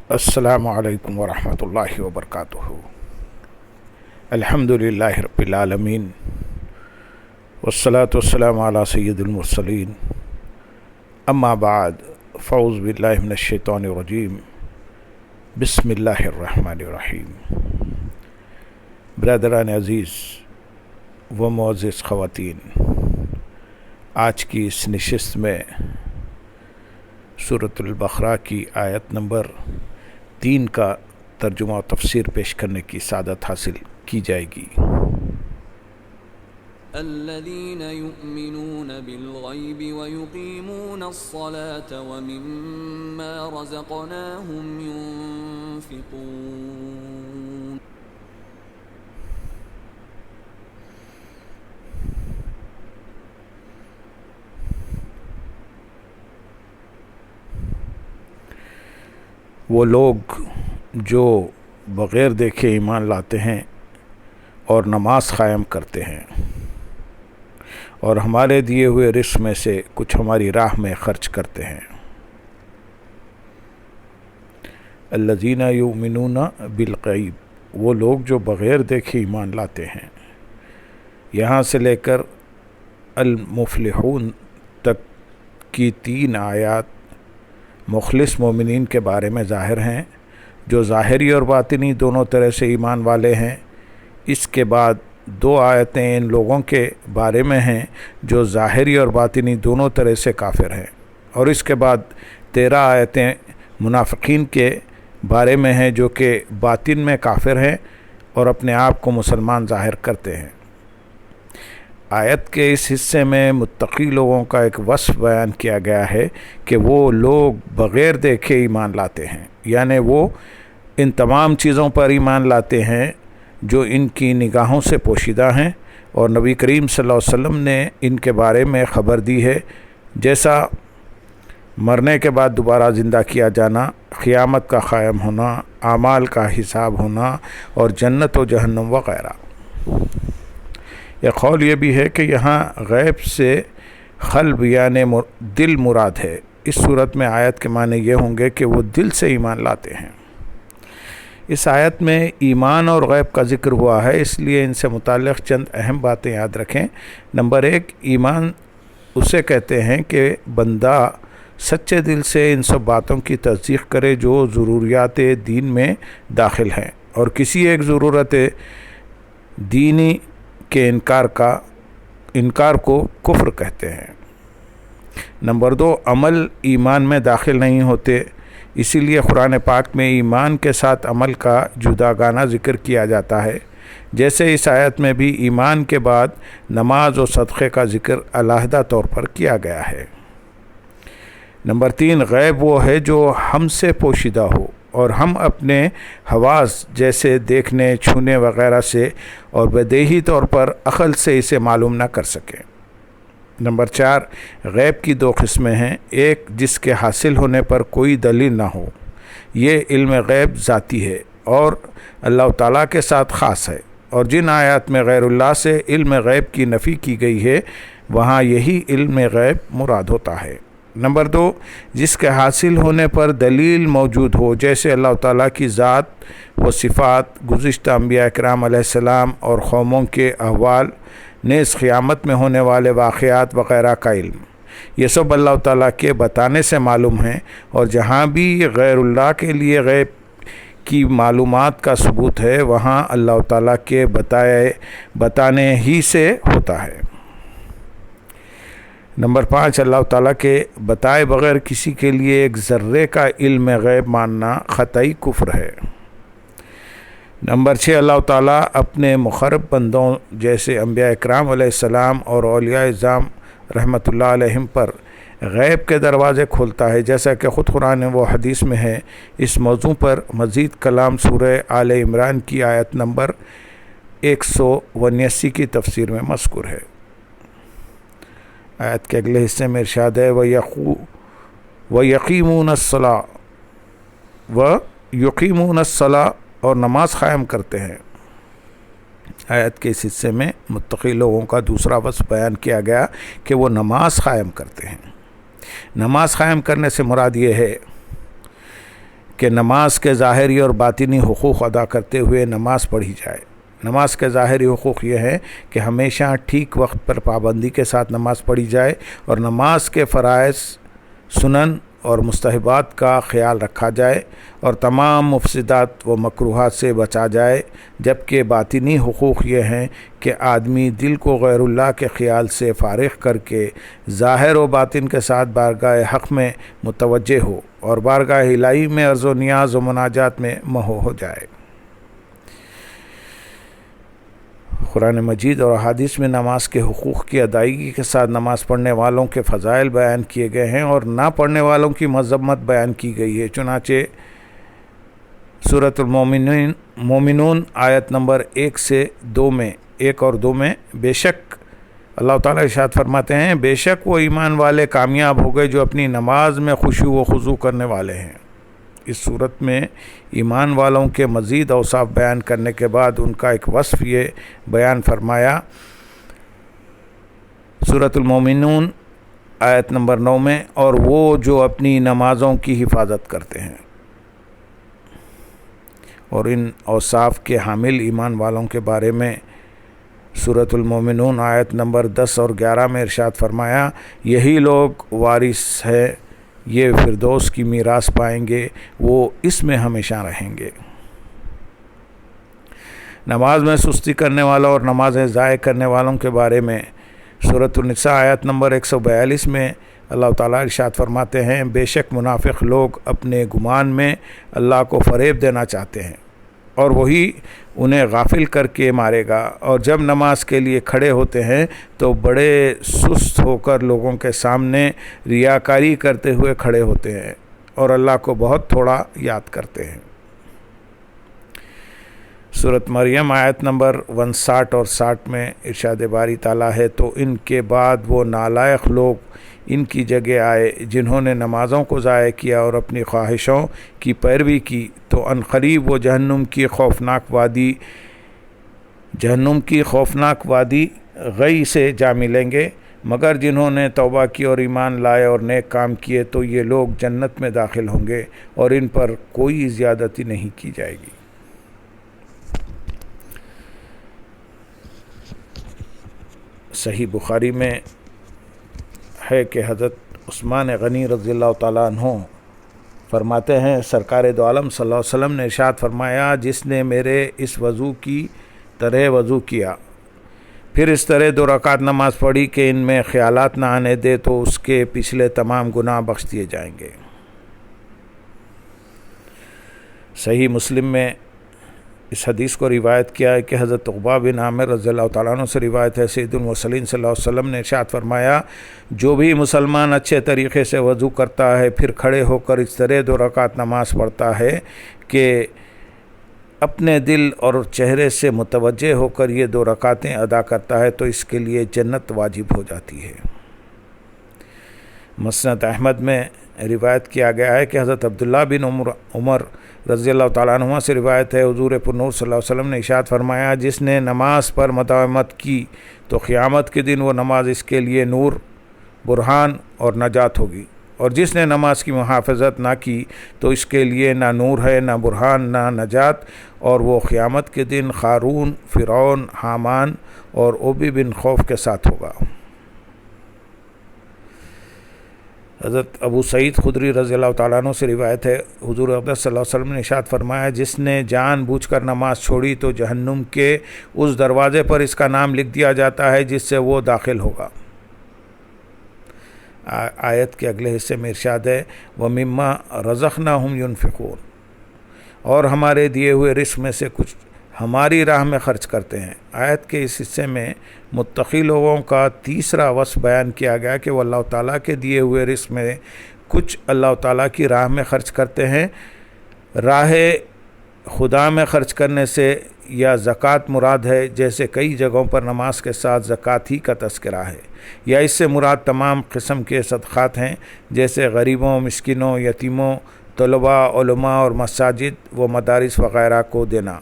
السلام علیکم ورحمۃ اللہ وبرکاتہ۔ الحمد للہ رب العالمین والصلاة والسلام علی سید المرسلین، اما بعد فاعوذ باللہ من الشیطان الرجیم، بسم اللہ الرحمن الرحیم۔ برادران عزیز و معزز خواتین، آج کی اس نشست میں سورۃ البقرہ کی آیت نمبر 3 کا ترجمہ و تفسیر پیش کرنے کی سعادت حاصل کی جائے گی۔ الذين يؤمنون بالغيب ويقيمون الصلاة ومما رزقناهم ينفقون۔ وہ لوگ جو بغیر دیکھے ایمان لاتے ہیں اور نماز قائم کرتے ہیں اور ہمارے دیے ہوئے رزق میں سے کچھ ہماری راہ میں خرچ کرتے ہیں۔ الذین یؤمنون بالغیب، وہ لوگ جو بغیر دیکھے ایمان لاتے ہیں۔ یہاں سے لے کر المفلحون تک کی 3 آیات مخلص مومنین کے بارے میں ظاہر ہیں، جو ظاہری اور باطنی دونوں طرح سے ایمان والے ہیں۔ اس کے بعد 2 آیتیں ان لوگوں کے بارے میں ہیں جو ظاہری اور باطنی دونوں طرح سے کافر ہیں، اور اس کے بعد 13 آیتیں منافقین کے بارے میں ہیں جو کہ باطن میں کافر ہیں اور اپنے آپ کو مسلمان ظاہر کرتے ہیں۔ آیت کے اس حصے میں متقی لوگوں کا ایک وصف بیان کیا گیا ہے کہ وہ لوگ بغیر دیکھے ایمان لاتے ہیں، یعنی وہ ان تمام چیزوں پر ایمان لاتے ہیں جو ان کی نگاہوں سے پوشیدہ ہیں، اور نبی کریم صلی اللہ علیہ وسلم نے ان کے بارے میں خبر دی ہے، جیسا مرنے کے بعد دوبارہ زندہ کیا جانا، قیامت کا قائم ہونا، اعمال کا حساب ہونا اور جنت و جہنم وغیرہ۔ ایک قول یہ بھی ہے کہ یہاں غیب سے قلب یعنی دل مراد ہے۔ اس صورت میں آیت کے معنی یہ ہوں گے کہ وہ دل سے ایمان لاتے ہیں۔ اس آیت میں ایمان اور غیب کا ذکر ہوا ہے، اس لیے ان سے متعلق چند اہم باتیں یاد رکھیں۔ نمبر 1، ایمان اسے کہتے ہیں کہ بندہ سچے دل سے ان سب باتوں کی تصدیق کرے جو ضروریات دین میں داخل ہیں، اور کسی ایک ضرورت دینی کے انکار کو کفر کہتے ہیں۔ نمبر 2، عمل ایمان میں داخل نہیں ہوتے، اسی لیے قرآن پاک میں ایمان کے ساتھ عمل کا جداگانہ ذکر کیا جاتا ہے، جیسے اس آیت میں بھی ایمان کے بعد نماز و صدقے کا ذکر علیحدہ طور پر کیا گیا ہے۔ نمبر 3، غیب وہ ہے جو ہم سے پوشیدہ ہو اور ہم اپنے حواس جیسے دیکھنے، چھونے وغیرہ سے اور بدیہی طور پر عقل سے اسے معلوم نہ کر سکیں۔ نمبر 4، غیب کی 2 قسمیں ہیں، ایک جس کے حاصل ہونے پر کوئی دلیل نہ ہو، یہ علم غیب ذاتی ہے اور اللہ تعالیٰ کے ساتھ خاص ہے، اور جن آیات میں غیر اللہ سے علم غیب کی نفی کی گئی ہے وہاں یہی علم غیب مراد ہوتا ہے۔ نمبر 2، جس کے حاصل ہونے پر دلیل موجود ہو، جیسے اللہ تعالیٰ کی ذات و صفات، گزشتہ انبیاء کرام علیہ السلام اور قوموں کے احوال، نیز قیامت میں ہونے والے واقعات وغیرہ کا علم۔ یہ سب اللہ تعالیٰ کے بتانے سے معلوم ہیں، اور جہاں بھی غیر اللہ کے لیے غیب کی معلومات کا ثبوت ہے وہاں اللہ تعالیٰ کے بتانے ہی سے ہوتا ہے۔ نمبر 5، اللہ تعالیٰ کے بتائے بغیر کسی کے لیے ایک ذرے کا علم غیب ماننا قطعی کفر ہے۔ نمبر 6، اللہ تعالیٰ اپنے مقرب بندوں جیسے انبیاء اکرام علیہ السلام اور اولیاء اعظام رحمۃ اللہ علیہم پر غیب کے دروازے کھولتا ہے، جیسا کہ خود قرآن و حدیث میں ہے۔ اس موضوع پر مزید کلام سورہ آل عمران کی آیت نمبر 179 کی تفسیر میں مذکور ہے۔ آیت کے اگلے حصے میں ارشاد ہے وَيَقِيمُونَ الصَّلَاةَ اور نماز قائم کرتے ہیں۔ آیت کے اس حصے میں متقی لوگوں کا دوسرا وصف بیان کیا گیا کہ وہ نماز قائم کرتے ہیں۔ نماز قائم کرنے سے مراد یہ ہے کہ نماز کے ظاہری اور باطنی حقوق ادا کرتے ہوئے نماز پڑھی جائے۔ نماز کے ظاہری حقوق یہ ہے کہ ہمیشہ ٹھیک وقت پر پابندی کے ساتھ نماز پڑھی جائے اور نماز کے فرائض، سنن اور مستحبات کا خیال رکھا جائے اور تمام مفسدات و مکروہات سے بچا جائے، جبکہ باطنی حقوق یہ ہیں کہ آدمی دل کو غیر اللہ کے خیال سے فارغ کر کے ظاہر و باطن کے ساتھ بارگاہ حق میں متوجہ ہو اور بارگاہ الہی میں عرض و نیاز و مناجات میں مہو ہو جائے۔ قرآن مجید اور احادیث میں نماز کے حقوق کی ادائیگی کے ساتھ نماز پڑھنے والوں کے فضائل بیان کیے گئے ہیں اور نہ پڑھنے والوں کی مذمت بیان کی گئی ہے۔ چنانچہ سورۃ المومنون آیت نمبر 1 اور 2 میں بے شک اللہ تعالیٰ ارشاد فرماتے ہیں، بے شک وہ ایمان والے کامیاب ہو گئے جو اپنی نماز میں خشوع و خضوع کرنے والے ہیں۔ اس صورت میں ایمان والوں کے مزید اوصاف بیان کرنے کے بعد ان کا ایک وصف یہ بیان فرمایا سورۃ المومنون آیت نمبر 9 میں، اور وہ جو اپنی نمازوں کی حفاظت کرتے ہیں۔ اور ان اوصاف کے حامل ایمان والوں کے بارے میں سورۃ المومنون آیت نمبر 10 اور 11 میں ارشاد فرمایا، یہی لوگ وارث ہے، یہ فردوس کی میراث پائیں گے، وہ اس میں ہمیشہ رہیں گے۔ نماز میں سستی کرنے والوں اور نمازیں ضائع کرنے والوں کے بارے میں سورۃ النساء آیت نمبر 142 میں اللہ تعالیٰ ارشاد فرماتے ہیں، بے شک منافق لوگ اپنے گمان میں اللہ کو فریب دینا چاہتے ہیں اور وہی انہیں غافل کر کے مارے گا، اور جب نماز کے لیے کھڑے ہوتے ہیں تو بڑے سست ہو کر لوگوں کے سامنے ریاکاری کرتے ہوئے کھڑے ہوتے ہیں اور اللہ کو بہت تھوڑا یاد کرتے ہیں۔ سورۃ مریم آیت نمبر 59 اور 60 میں ارشاد باری تعالیٰ ہے، تو ان کے بعد وہ نالائق لوگ ان کی جگہ آئے جنہوں نے نمازوں کو ضائع کیا اور اپنی خواہشوں کی پیروی کی، تو عنقریب وہ جہنم کی خوفناک وادی غی سے جا ملیں گے، مگر جنہوں نے توبہ کی اور ایمان لائے اور نیک کام کیے تو یہ لوگ جنت میں داخل ہوں گے اور ان پر کوئی زیادتی نہیں کی جائے گی۔ صحیح بخاری میں ہے کہ حضرت عثمان غنی رضی اللہ تعالیٰ عنہ فرماتے ہیں، سرکار دو عالم صلی اللہ علیہ وسلم نے ارشاد فرمایا، جس نے میرے اس وضو کی طرح وضو کیا پھر اس طرح 2 رکعت نماز پڑھی کہ ان میں خیالات نہ آنے دے تو اس کے پچھلے تمام گناہ بخش دیے جائیں گے۔ صحیح مسلم میں اس حدیث کو روایت کیا ہے کہ حضرت عقبہ بن عامر رضی اللہ تعالیٰ عنہ سے روایت ہے، سید المرسلین صلی اللہ علیہ وسلم نے ارشاد فرمایا، جو بھی مسلمان اچھے طریقے سے وضو کرتا ہے پھر کھڑے ہو کر اس طرح 2 رکعت نماز پڑھتا ہے کہ اپنے دل اور چہرے سے متوجہ ہو کر یہ 2 رکعتیں ادا کرتا ہے تو اس کے لیے جنت واجب ہو جاتی ہے۔ مسند احمد میں روایت کیا گیا ہے کہ حضرت عبداللہ بن عمر رضی اللہ تعالیٰ عنہ سے روایت ہے، حضور پرنور صلی اللہ علیہ وسلم نے ارشاد فرمایا، جس نے نماز پر مداومت کی تو قیامت کے دن وہ نماز اس کے لیے نور، برہان اور نجات ہوگی، اور جس نے نماز کی محافظت نہ کی تو اس کے لیے نہ نور ہے، نہ برہان، نہ نجات، اور وہ قیامت کے دن قارون، فرعون، حامان اور ابی بن خوف کے ساتھ ہوگا۔ حضرت ابو سعید خدری رضی اللہ تعالیٰ عنہ سے روایت ہے، حضور اقدس صلی اللہ علیہ وسلم نے ارشاد فرمایا، جس نے جان بوجھ کر نماز چھوڑی تو جہنم کے اس دروازے پر اس کا نام لکھ دیا جاتا ہے جس سے وہ داخل ہوگا۔ آیت کے اگلے حصے میں ارشاد ہے، وَمِمَّا رَزَقْنَاهُمْ يُنْفِقُونَ، اور ہمارے دیے ہوئے رزق میں سے کچھ ہماری راہ میں خرچ کرتے ہیں۔ آیت کے اس حصے میں متقی لوگوں کا تیسرا وصف بیان کیا گیا کہ وہ اللہ تعالیٰ کے دیے ہوئے رزق میں کچھ اللہ تعالیٰ کی راہ میں خرچ کرتے ہیں۔ راہ خدا میں خرچ کرنے سے یا زکوٰۃ مراد ہے، جیسے کئی جگہوں پر نماز کے ساتھ زکوٰۃ ہی کا تذکرہ ہے، یا اس سے مراد تمام قسم کے صدقات ہیں، جیسے غریبوں، مسکینوں، یتیموں، طلباء، علماء اور مساجد و مدارس وغیرہ کو دینا۔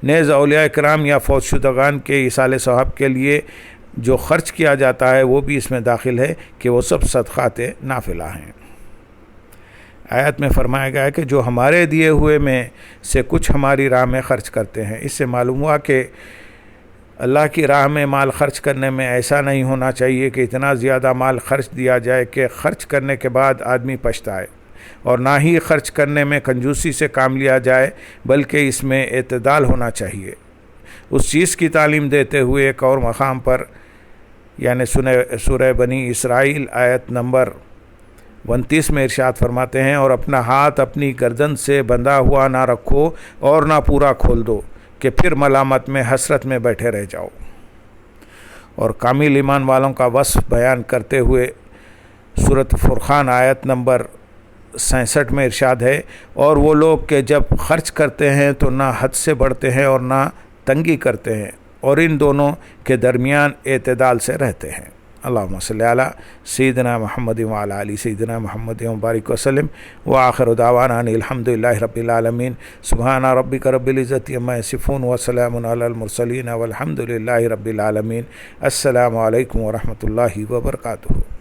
نیز اولیاء کرام یا فوت شدگان کے ایصال ثواب کے لیے جو خرچ کیا جاتا ہے وہ بھی اس میں داخل ہے کہ وہ سب صدقات نافلہ ہیں۔ آیت میں فرمایا گیا ہے کہ جو ہمارے دیے ہوئے میں سے کچھ ہماری راہ میں خرچ کرتے ہیں۔ اس سے معلوم ہوا کہ اللہ کی راہ میں مال خرچ کرنے میں ایسا نہیں ہونا چاہیے کہ اتنا زیادہ مال خرچ دیا جائے کہ خرچ کرنے کے بعد آدمی پچھتائے، اور نہ ہی خرچ کرنے میں کنجوسی سے کام لیا جائے، بلکہ اس میں اعتدال ہونا چاہیے۔ اس چیز کی تعلیم دیتے ہوئے ایک اور مقام پر یعنی سورہ بنی اسرائیل آیت نمبر 29 میں ارشاد فرماتے ہیں، اور اپنا ہاتھ اپنی گردن سے بندھا ہوا نہ رکھو اور نہ پورا کھول دو کہ پھر ملامت میں حسرت میں بیٹھے رہ جاؤ۔ اور کامل ایمان والوں کا وصف بیان کرتے ہوئے سورۃ فرقان آیت نمبر 67 میں ارشاد ہے، اور وہ لوگ کہ جب خرچ کرتے ہیں تو نہ حد سے بڑھتے ہیں اور نہ تنگی کرتے ہیں، اور ان دونوں کے درمیان اعتدال سے رہتے ہیں۔ اللہم صلی علی سیدنا محمد وعلی آل سیدنا محمد وبارک وسلم، وآخر دعوانا ان الحمدللہ رب العالمین، سبحان ربک رب العزت عما یصفون وسلام علی المرسلین والحمدللہ رب العالمین۔ السلام علیکم ورحمۃ اللہ وبرکاتہ۔